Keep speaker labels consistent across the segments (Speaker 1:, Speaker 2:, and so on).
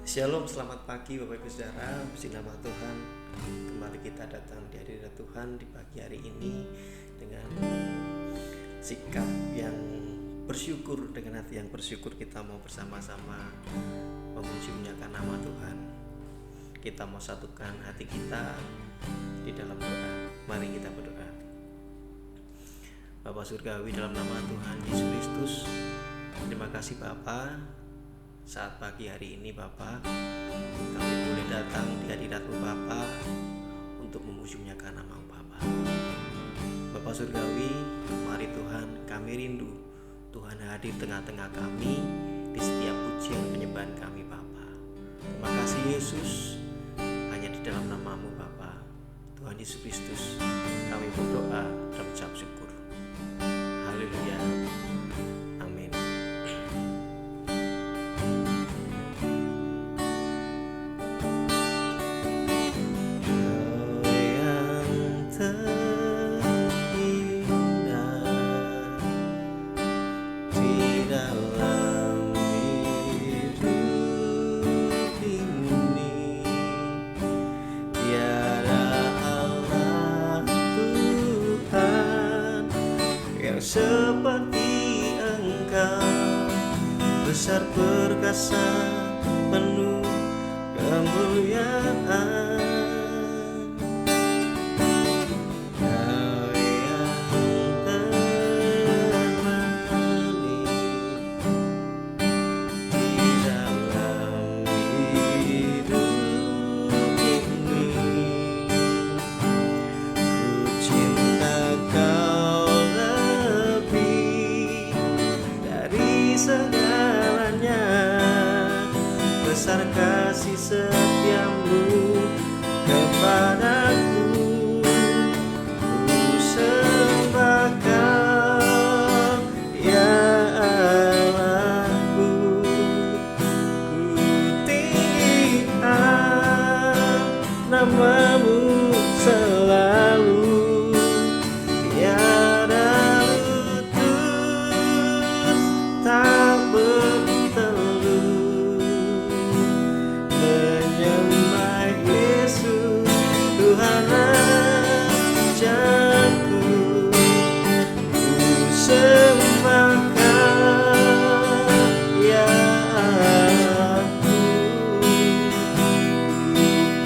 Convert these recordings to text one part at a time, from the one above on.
Speaker 1: Shalom, selamat pagi Bapak Ibu Saudara. Puji nama Tuhan. Kembali kita datang di hadirat Tuhan di pagi hari ini dengan sikap yang bersyukur, dengan hati yang bersyukur kita mau bersama-sama memuji memuliakan nama Tuhan. Kita mau satukan hati kita di dalam doa. Mari kita berdoa. Bapa Surgawi, dalam nama Tuhan Yesus Kristus, terima kasih Bapa. Saat pagi hari ini Bapa, kami boleh datang di hadirat-Mu Bapa untuk memuji memuliakan nama-Mu Bapa. Bapa Surgawi, mari Tuhan, kami rindu Tuhan hadir tengah-tengah kami di setiap pujian penyembahan kami Bapa. Terima kasih Yesus, hanya di dalam nama-Mu Bapa, Tuhan Yesus Kristus, kami berdoa dan ucap syukur. Haleluya. Amin. Seperti Engkau, besar perkasa, penuh kemuliaan. Kau yang termani di dalam hidup ini. Ku cinta Kau segalanya, besar kasih setiamu kepadaku. Ku sembah Kau, ya Allahku. Ku tinggikan nama-Mu selalu. Tak bertelut menyembah Yesus, Tuhan Rajaku. Ku sembah Kau, ya aku. Ku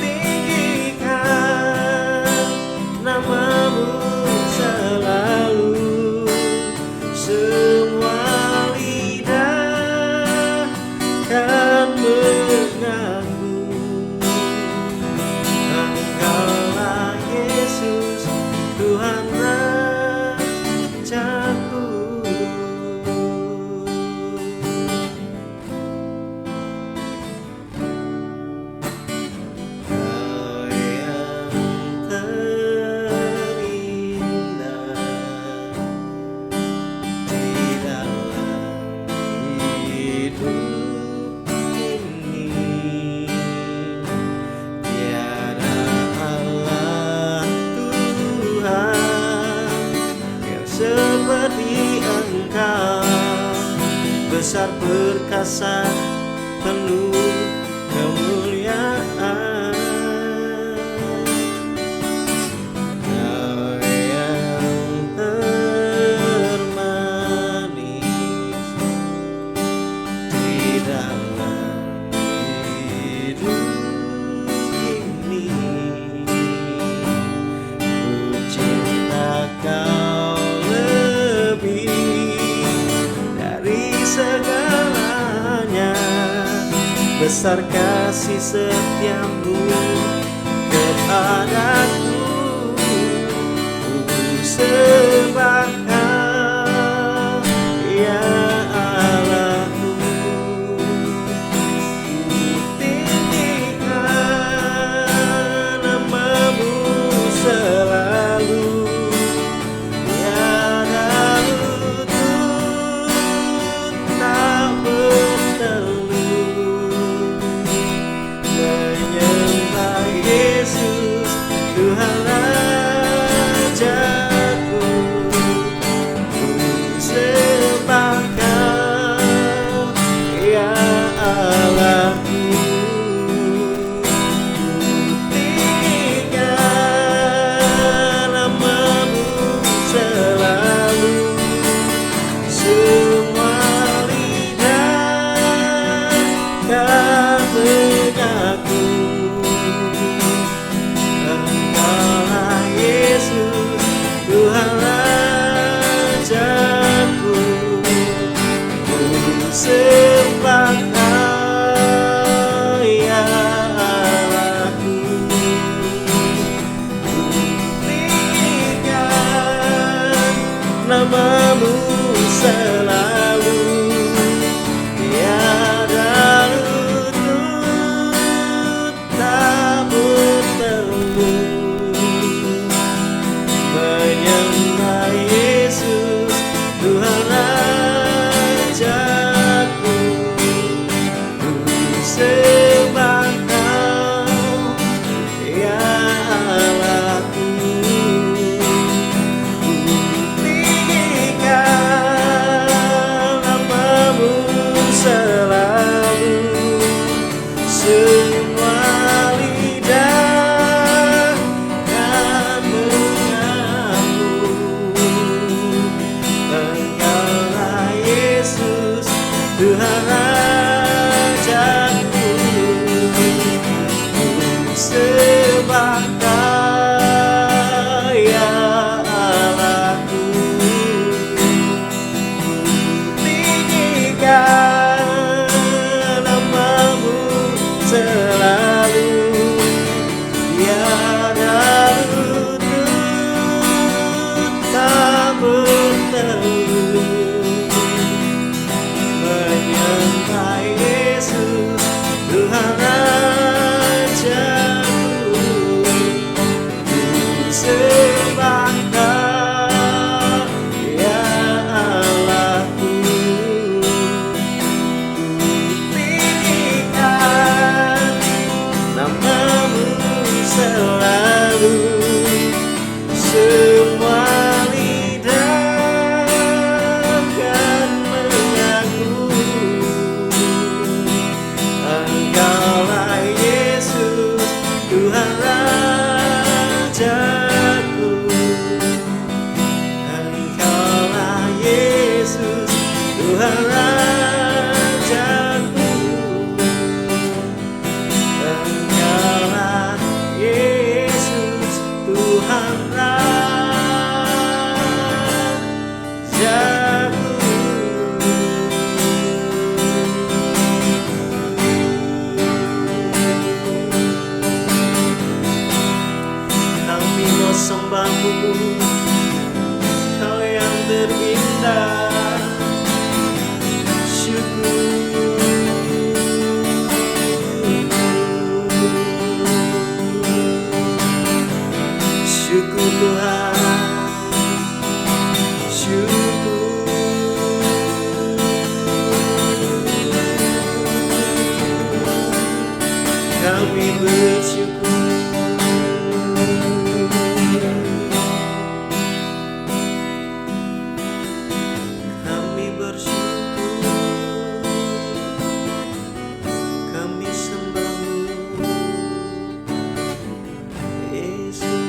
Speaker 1: tinggikan nama-Mu selalu. Semua kan mengaku Engkaulah Yesus, Tuhan Rajaku. Kau yang terindah di dalam hidup. Seperti Engkau, besar perkasa, penuh kemuliaan. Kau yang termanis di dalam hidup ini. Ku cinta Kau segalanya, besar kasih setiamu kepadaku. Ku sembah Kau, ya Allahku. Ku tinggikan nama-Mu selalu. Yesus, Tuhan Rajaku. mengaku Engkaulah Yesus, Tuhan Rajaku. Ku sembah Kau ya Allahku. Ku tinggikan nama-Mu selalu, tiada lutut tak bertemu. Menyembah Yesus, Tuhan Rajaku. Ku sembah Kau ya Allahku. Ku tinggikan nama-Mu selalu, semua lidah kan mengaku Engkaulah Yesus, Tuhan Rajaku. Ku sembah Kau ya Allahku. Tinggikan nama-Mu selalu, tiada lutut tak bertemu. Menyembah Yesus, Tuhan Rajaku. Ku sembah Kau ya Allahku. Tinggikan nama-Mu selalu, semua lidah kan mengaku Engkaulah Yesus, Tuhan Rajaku. Engkaulah Yesus, Tuhan Rajaku. Engkaulah Yesus, Tuhan Rajaku. Kami mau sembah-Mu, Kau yang terindah. Syukur, syukur Tuhan, syukur. Kami bersyukur. Kami bersyukur, kami sembah-Mu, Yesus.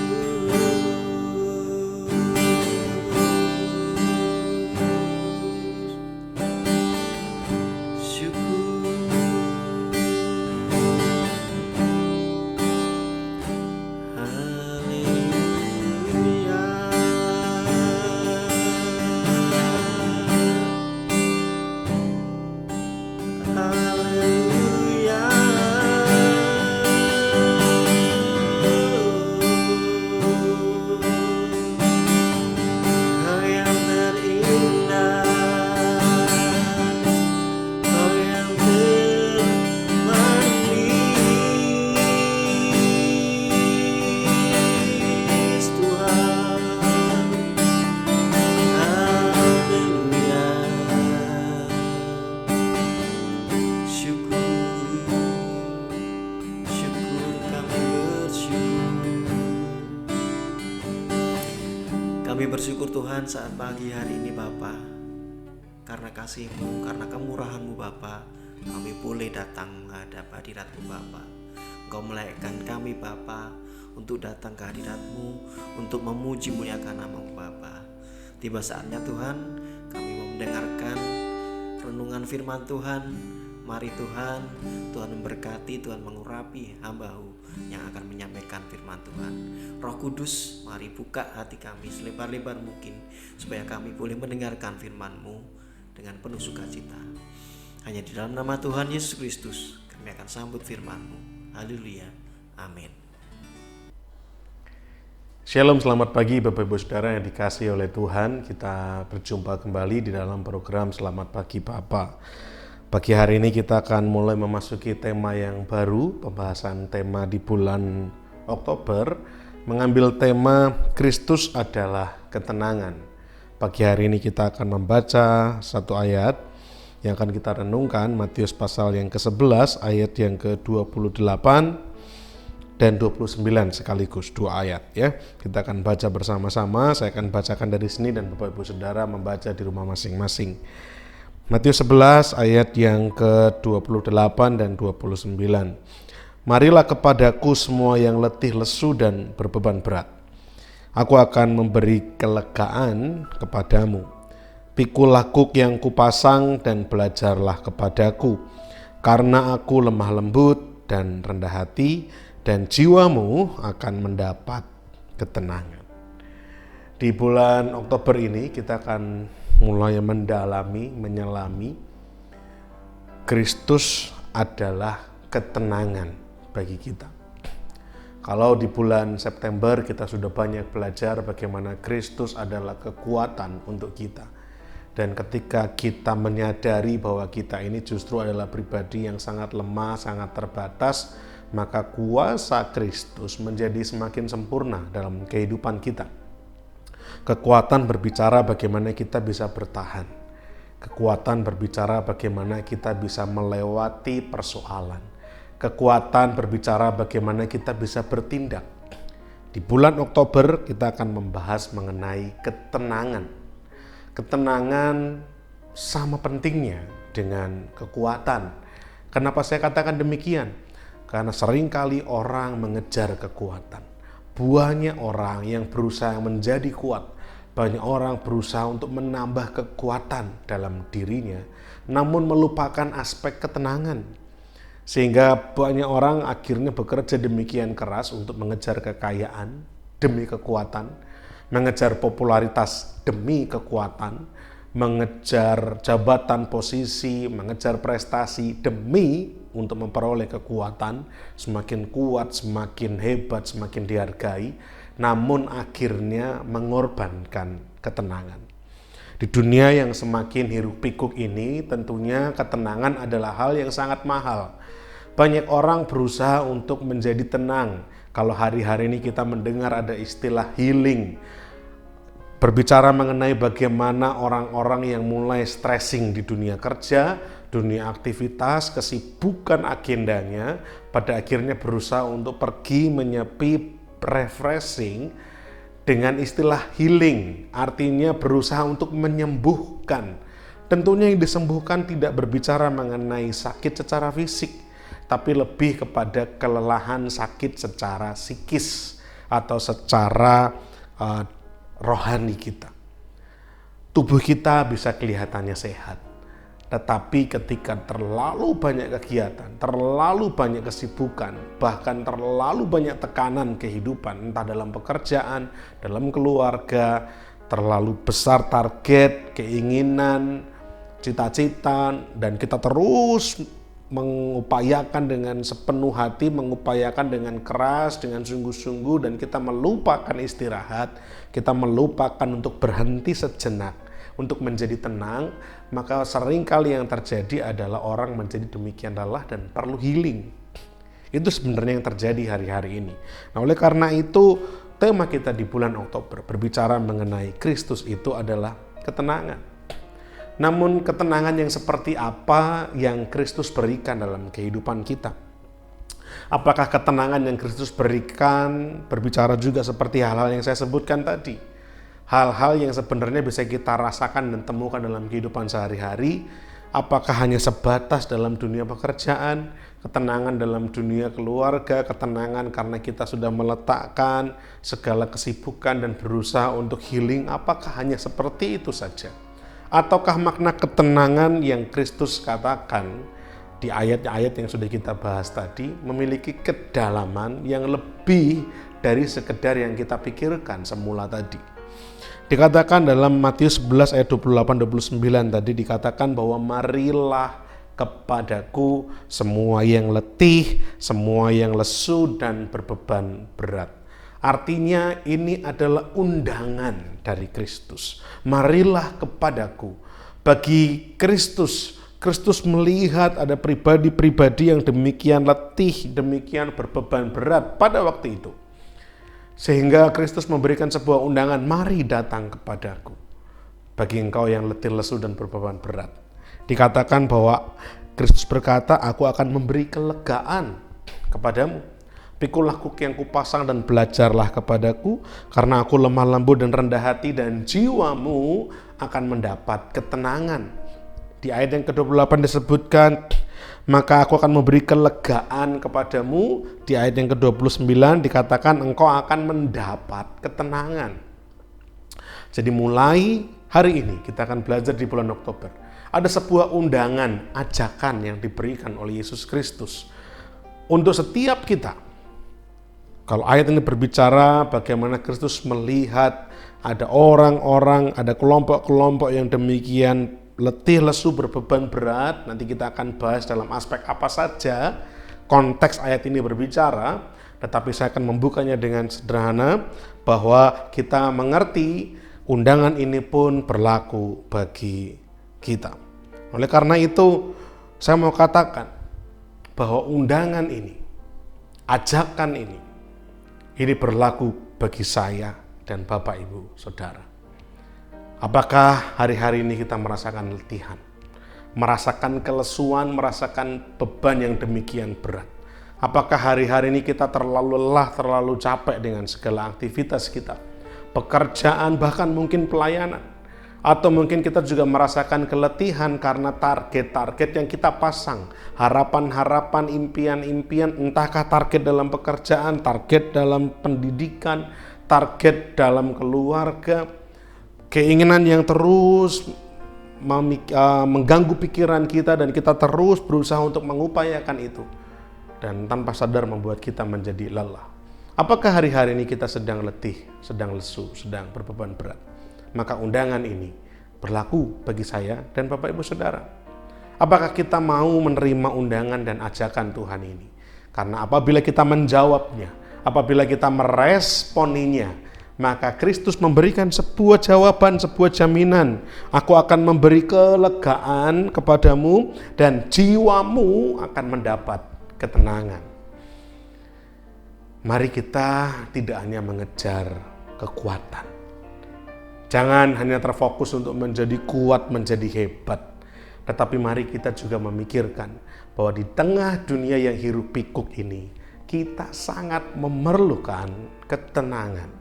Speaker 1: Kami bersyukur Tuhan saat pagi hari ini Bapa, karena kasih-Mu, karena kemurahan-Mu Bapa, kami boleh datang menghadap hadirat-Mu Bapa. Engkau melahirkan kami Bapa untuk datang ke hadirat-Mu, untuk memuji muliakan nama-Mu Bapa. Tiba saatnya Tuhan, kami mau mendengarkan renungan firman Tuhan. Mari Tuhan, Tuhan memberkati, Tuhan mengurapi hamba-Mu yang akan menyampaikan firman Tuhan. Roh Kudus, mari buka hati kami selebar-lebar mungkin, supaya kami boleh mendengarkan firman-Mu dengan penuh sukacita. Hanya di dalam nama Tuhan Yesus Kristus kami akan sambut firman-Mu. Haleluya, amin.
Speaker 2: Shalom, selamat pagi Bapak Ibu Saudara yang dikasihi oleh Tuhan. Kita berjumpa kembali di dalam program Selamat Pagi Bapa. Pagi hari ini kita akan mulai memasuki tema yang baru, pembahasan tema di bulan Oktober, mengambil tema Kristus adalah ketenangan. Pagi hari ini kita akan membaca satu ayat yang akan kita renungkan, Matius pasal yang ke-11 ayat yang ke-28 dan 29 sekaligus, dua ayat ya. Kita akan baca bersama-sama, saya akan bacakan dari sini dan Bapak Ibu Saudara membaca di rumah masing-masing. Matius 11 ayat yang ke-28 dan 29. Marilah kepadaku semua yang letih lesu dan berbeban berat. Aku akan memberi kelegaan kepadamu. Pikulah kuk yang kupasang dan belajarlah kepadaku. Karena aku lemah lembut dan rendah hati, dan jiwamu akan mendapat ketenangan. Di bulan Oktober ini kita akan mulai mendalami, menyelami Kristus adalah ketenangan bagi kita. Kalau di bulan September kita sudah banyak belajar bagaimana Kristus adalah kekuatan untuk kita. Dan ketika kita menyadari bahwa kita ini justru adalah pribadi yang sangat lemah, sangat terbatas, maka kuasa Kristus menjadi semakin sempurna dalam kehidupan kita. Kekuatan berbicara bagaimana kita bisa bertahan. Kekuatan berbicara bagaimana kita bisa melewati persoalan. Kekuatan berbicara bagaimana kita bisa bertindak. Di bulan Oktober kita akan membahas mengenai ketenangan. Ketenangan sama pentingnya dengan kekuatan. Kenapa saya katakan demikian? Karena seringkali orang mengejar kekuatan. Banyak orang yang berusaha menjadi kuat. Banyak orang berusaha untuk menambah kekuatan dalam dirinya, namun melupakan aspek ketenangan. Sehingga banyak orang akhirnya bekerja demikian keras untuk mengejar kekayaan demi kekuatan, mengejar popularitas demi kekuatan, mengejar jabatan posisi, mengejar prestasi demi untuk memperoleh kekuatan. Semakin kuat, semakin hebat, semakin dihargai, namun akhirnya mengorbankan ketenangan. Di dunia yang semakin hiruk pikuk ini, tentunya ketenangan adalah hal yang sangat mahal. Banyak orang berusaha untuk menjadi tenang. Kalau hari-hari ini kita mendengar ada istilah healing, berbicara mengenai bagaimana orang-orang yang mulai stressing di dunia kerja, dunia aktivitas, kesibukan agendanya, pada akhirnya berusaha untuk pergi menyepi, refreshing dengan istilah healing, artinya berusaha untuk menyembuhkan. Tentunya yang disembuhkan tidak berbicara mengenai sakit secara fisik, tapi lebih kepada kelelahan sakit secara psikis atau secara rohani kita. Tubuh kita bisa kelihatannya sehat, tetapi ketika terlalu banyak kegiatan, terlalu banyak kesibukan, bahkan terlalu banyak tekanan kehidupan, entah dalam pekerjaan, dalam keluarga, terlalu besar target, keinginan, cita-cita, dan kita terus mengupayakan dengan sepenuh hati, mengupayakan dengan keras, dengan sungguh-sungguh, dan kita melupakan istirahat, kita melupakan untuk berhenti sejenak, untuk menjadi tenang, maka seringkali yang terjadi adalah orang menjadi demikian lelah dan perlu healing. Itu sebenarnya yang terjadi hari-hari ini. Nah, oleh karena itu, tema kita di bulan Oktober berbicara mengenai Kristus itu adalah ketenangan. Namun ketenangan yang seperti apa yang Kristus berikan dalam kehidupan kita? Apakah ketenangan yang Kristus berikan berbicara juga seperti hal-hal yang saya sebutkan tadi? Hal-hal yang sebenarnya bisa kita rasakan dan temukan dalam kehidupan sehari-hari, apakah hanya sebatas dalam dunia pekerjaan, ketenangan dalam dunia keluarga, ketenangan karena kita sudah meletakkan segala kesibukan dan berusaha untuk healing, apakah hanya seperti itu saja? Ataukah makna ketenangan yang Kristus katakan di ayat-ayat yang sudah kita bahas tadi memiliki kedalaman yang lebih dari sekedar yang kita pikirkan semula tadi. Dikatakan dalam Matius 11 ayat 28-29 tadi dikatakan bahwa marilah kepadaku semua yang letih, semua yang lesu dan berbeban berat. Artinya ini adalah undangan dari Kristus. Marilah kepadaku. Bagi Kristus melihat ada pribadi-pribadi yang demikian letih, demikian berbeban berat pada waktu itu. Sehingga Kristus memberikan sebuah undangan, mari datang kepadaku. Bagi engkau yang letih, lesu, dan berbeban berat. Dikatakan bahwa Kristus berkata, aku akan memberi kelegaan kepadamu. Pikulah kuk yang kupasang dan belajarlah kepadaku, karena aku lemah lembut dan rendah hati, dan jiwamu akan mendapat ketenangan. Di ayat yang ke-28 disebutkan, maka aku akan memberi kelegaan kepadamu. Di ayat yang ke-29 dikatakan engkau akan mendapat ketenangan. Jadi mulai hari ini kita akan belajar di bulan Oktober. Ada sebuah undangan, ajakan yang diberikan oleh Yesus Kristus untuk setiap kita. Kalau ayat ini berbicara bagaimana Kristus melihat ada orang-orang, ada kelompok-kelompok yang demikian letih, lesu, berbeban berat, nanti kita akan bahas dalam aspek apa saja konteks ayat ini berbicara, tetapi saya akan membukanya dengan sederhana bahwa kita mengerti undangan ini pun berlaku bagi kita. Oleh karena itu, saya mau katakan bahwa undangan ini, ajakan ini berlaku bagi saya dan Bapak, Ibu, Saudara. Apakah hari-hari ini kita merasakan letihan, merasakan kelesuan, merasakan beban yang demikian berat? Apakah hari-hari ini kita terlalu lelah, terlalu capek dengan segala aktivitas kita, pekerjaan, bahkan mungkin pelayanan? Atau mungkin kita juga merasakan keletihan karena target-target yang kita pasang, harapan-harapan, impian-impian, entahkah target dalam pekerjaan, target dalam pendidikan, target dalam keluarga, keinginan yang terus mengganggu pikiran kita dan kita terus berusaha untuk mengupayakan itu. Dan tanpa sadar membuat kita menjadi lelah. Apakah hari-hari ini kita sedang letih, sedang lesu, sedang berbeban berat? Maka undangan ini berlaku bagi saya dan Bapak Ibu Saudara. Apakah kita mau menerima undangan dan ajakan Tuhan ini? Karena apabila kita menjawabnya, apabila kita meresponinya, maka Kristus memberikan sebuah jawaban, sebuah jaminan. Aku akan memberi kelegaan kepadamu dan jiwamu akan mendapat ketenangan. Mari kita tidak hanya mengejar kekuatan. Jangan hanya terfokus untuk menjadi kuat, menjadi hebat. Tetapi mari kita juga memikirkan bahwa di tengah dunia yang hiruk pikuk ini, kita sangat memerlukan ketenangan.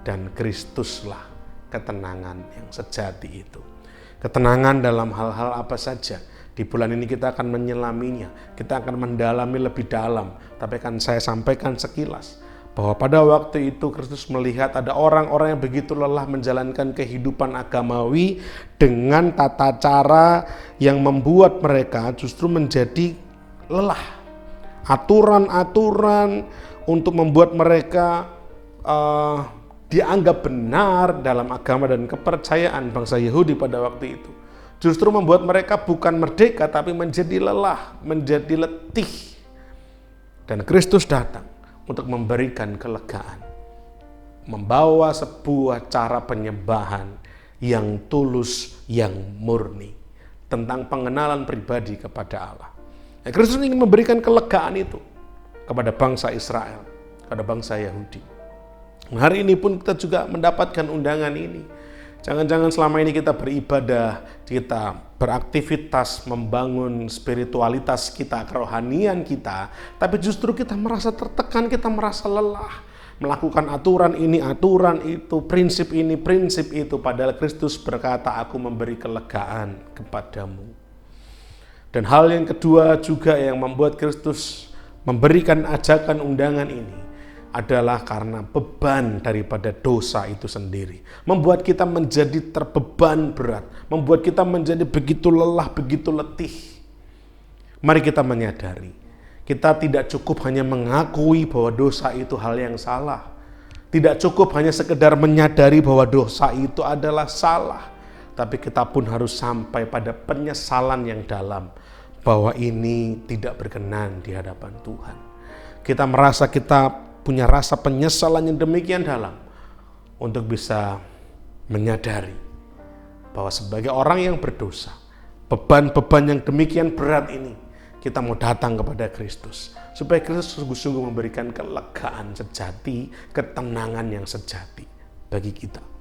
Speaker 2: Dan Kristuslah ketenangan yang sejati itu. Ketenangan dalam hal-hal apa saja. Di bulan ini kita akan menyelaminya. Kita akan mendalami lebih dalam. Tapi akan saya sampaikan sekilas. Bahwa pada waktu itu Kristus melihat ada orang-orang yang begitu lelah menjalankan kehidupan agamawi. Dengan tata cara yang membuat mereka justru menjadi lelah. Aturan-aturan untuk membuat mereka dianggap benar dalam agama dan kepercayaan bangsa Yahudi pada waktu itu. Justru membuat mereka bukan merdeka tapi menjadi lelah, menjadi letih. Dan Kristus datang untuk memberikan kelegaan. Membawa sebuah cara penyembahan yang tulus, yang murni. Tentang pengenalan pribadi kepada Allah. Kristus ingin memberikan kelegaan itu kepada bangsa Israel, kepada bangsa Yahudi. Hari ini pun kita juga mendapatkan undangan ini. Jangan-jangan selama ini kita beribadah, kita beraktivitas, membangun spiritualitas kita, kerohanian kita, tapi justru kita merasa tertekan, kita merasa lelah. Melakukan aturan ini, aturan itu, prinsip ini, prinsip itu. Padahal Kristus berkata, aku memberi kelegaan kepadamu. Dan hal yang kedua juga yang membuat Kristus memberikan ajakan undangan ini adalah karena beban daripada dosa itu sendiri. Membuat kita menjadi terbeban berat. Membuat kita menjadi begitu lelah, begitu letih. Mari kita menyadari, kita tidak cukup hanya mengakui bahwa dosa itu hal yang salah. Tidak cukup hanya sekedar menyadari bahwa dosa itu adalah salah. Tapi kita pun harus sampai pada penyesalan yang dalam, bahwa ini tidak berkenan di hadapan Tuhan. Kita merasa kita punya rasa penyesalan yang demikian dalam untuk bisa menyadari bahwa sebagai orang yang berdosa, beban-beban yang demikian berat ini, kita mau datang kepada Kristus, supaya Kristus sungguh-sungguh memberikan kelegaan sejati, ketenangan yang sejati bagi kita.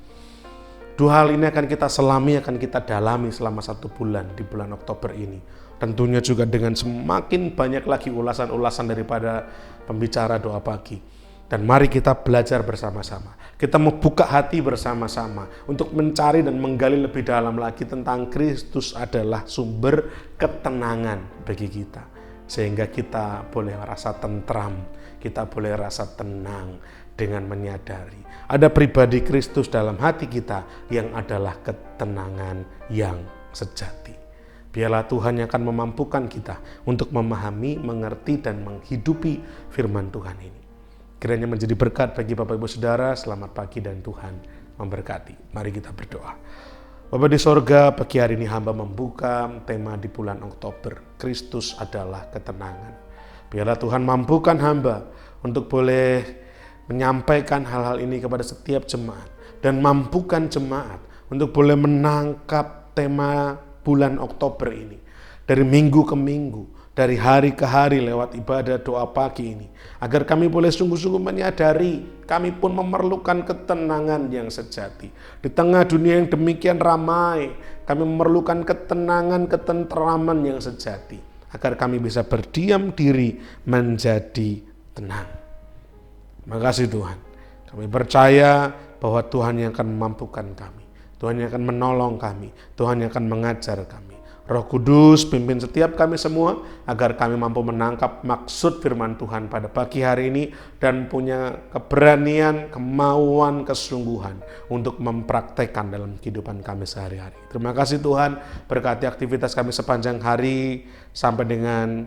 Speaker 2: Dua hal ini akan kita selami, akan kita dalami selama 1 bulan di bulan Oktober ini. Tentunya juga dengan semakin banyak lagi ulasan-ulasan daripada pembicara doa pagi. Dan mari kita belajar bersama-sama. Kita mau buka hati bersama-sama untuk mencari dan menggali lebih dalam lagi tentang Kristus adalah sumber ketenangan bagi kita. Sehingga kita boleh rasa tentram, kita boleh rasa tenang dengan menyadari ada pribadi Kristus dalam hati kita yang adalah ketenangan yang sejati. Biarlah Tuhan yang akan memampukan kita untuk memahami, mengerti, dan menghidupi firman Tuhan ini. Kiranya menjadi berkat bagi Bapak Ibu Saudara. Selamat pagi dan Tuhan memberkati. Mari kita berdoa. Bapa di sorga, pagi hari ini hamba membuka tema di bulan Oktober. Kristus adalah ketenangan. Biarlah Tuhan mampukan hamba untuk boleh menyampaikan hal-hal ini kepada setiap jemaat. Dan mampukan jemaat untuk boleh menangkap tema bulan Oktober ini. Dari minggu ke minggu, dari hari ke hari lewat ibadah doa pagi ini. Agar kami boleh sungguh-sungguh menyadari kami pun memerlukan ketenangan yang sejati. Di tengah dunia yang demikian ramai, kami memerlukan ketenangan, ketentraman yang sejati. Agar kami bisa berdiam diri menjadi tenang. Terima kasih Tuhan. Kami percaya bahwa Tuhan yang akan memampukan kami. Tuhan yang akan menolong kami. Tuhan yang akan mengajar kami. Roh Kudus pimpin setiap kami semua agar kami mampu menangkap maksud firman Tuhan pada pagi hari ini dan punya keberanian, kemauan, kesungguhan untuk mempraktekkan dalam kehidupan kami sehari-hari. Terima kasih Tuhan, berkati aktivitas kami sepanjang hari sampai dengan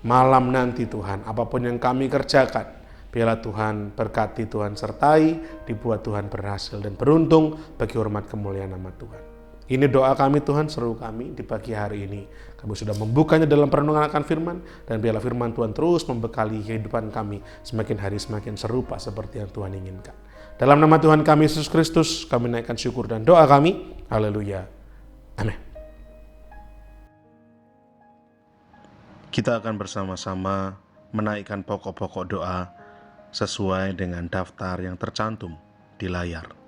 Speaker 2: malam nanti Tuhan. Apapun yang kami kerjakan, biarlah Tuhan berkati, Tuhan sertai, dibuat Tuhan berhasil dan beruntung bagi hormat kemuliaan nama Tuhan. Ini doa kami Tuhan, seru kami di pagi hari ini. Kami sudah membukanya dalam perenungan akan firman, dan biarlah firman Tuhan terus membekali kehidupan kami semakin hari semakin serupa seperti yang Tuhan inginkan. Dalam nama Tuhan kami Yesus Kristus, kami naikkan syukur dan doa kami. Haleluya. Amin. Kita akan bersama-sama menaikkan pokok-pokok doa sesuai dengan daftar yang tercantum di layar.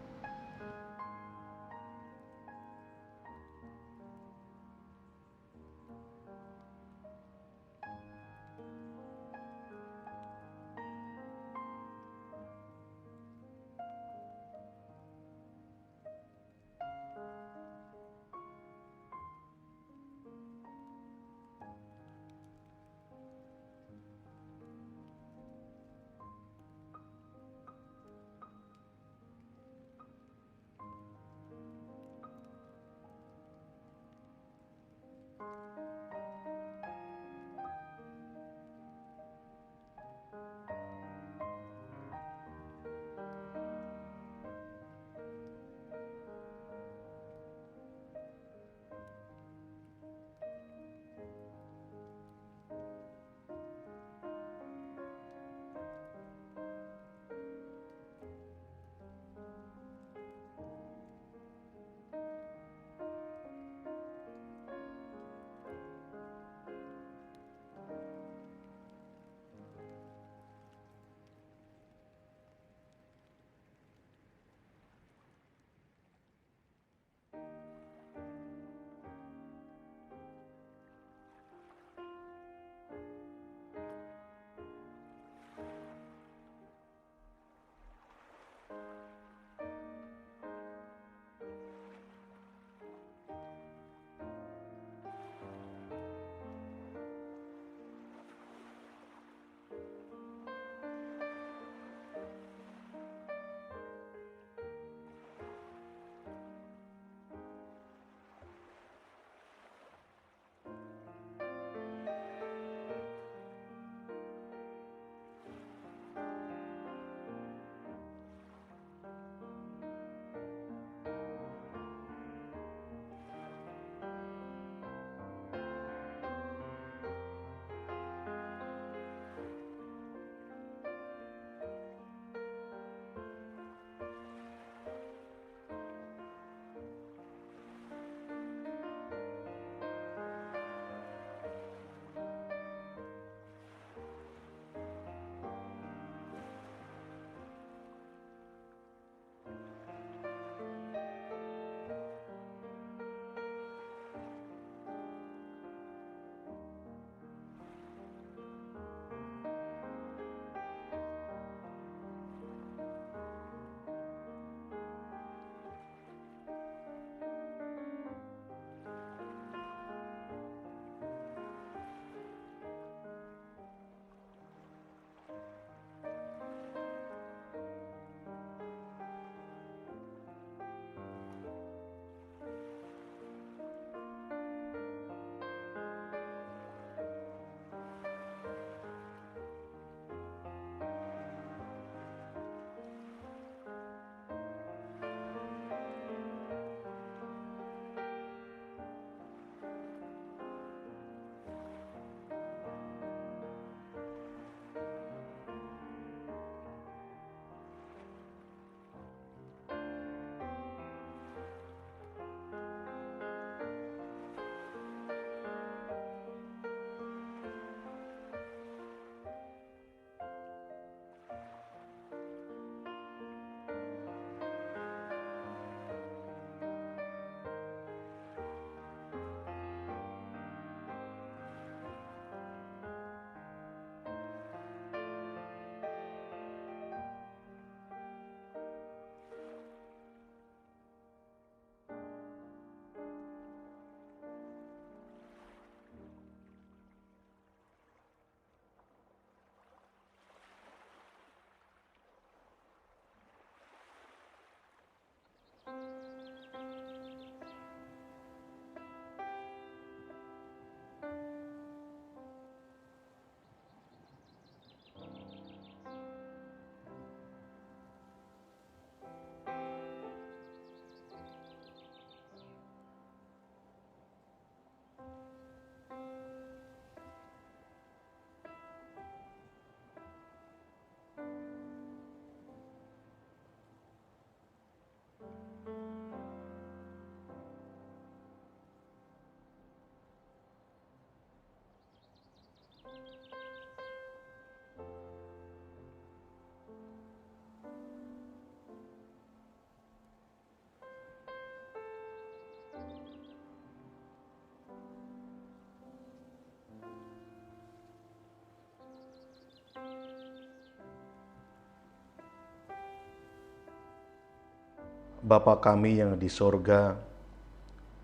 Speaker 2: Bapa kami yang di sorga,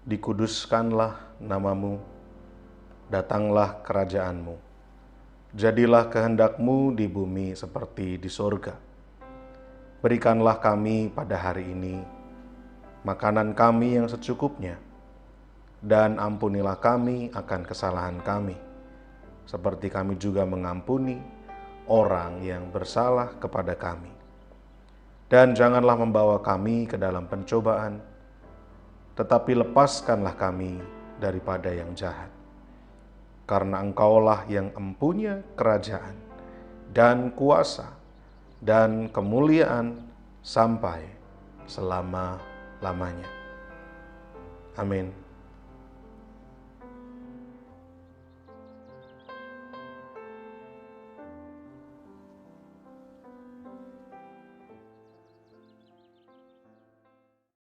Speaker 2: dikuduskanlah namamu, datanglah kerajaanmu. Jadilah kehendakmu di bumi seperti di sorga. Berikanlah kami pada hari ini makanan kami yang secukupnya, dan ampunilah kami akan kesalahan kami, seperti kami juga mengampuni orang yang bersalah kepada kami. Dan janganlah membawa kami ke dalam pencobaan, tetapi lepaskanlah kami daripada yang jahat. Karena Engkaulah yang empunya kerajaan dan kuasa dan kemuliaan sampai selama-lamanya. Amin.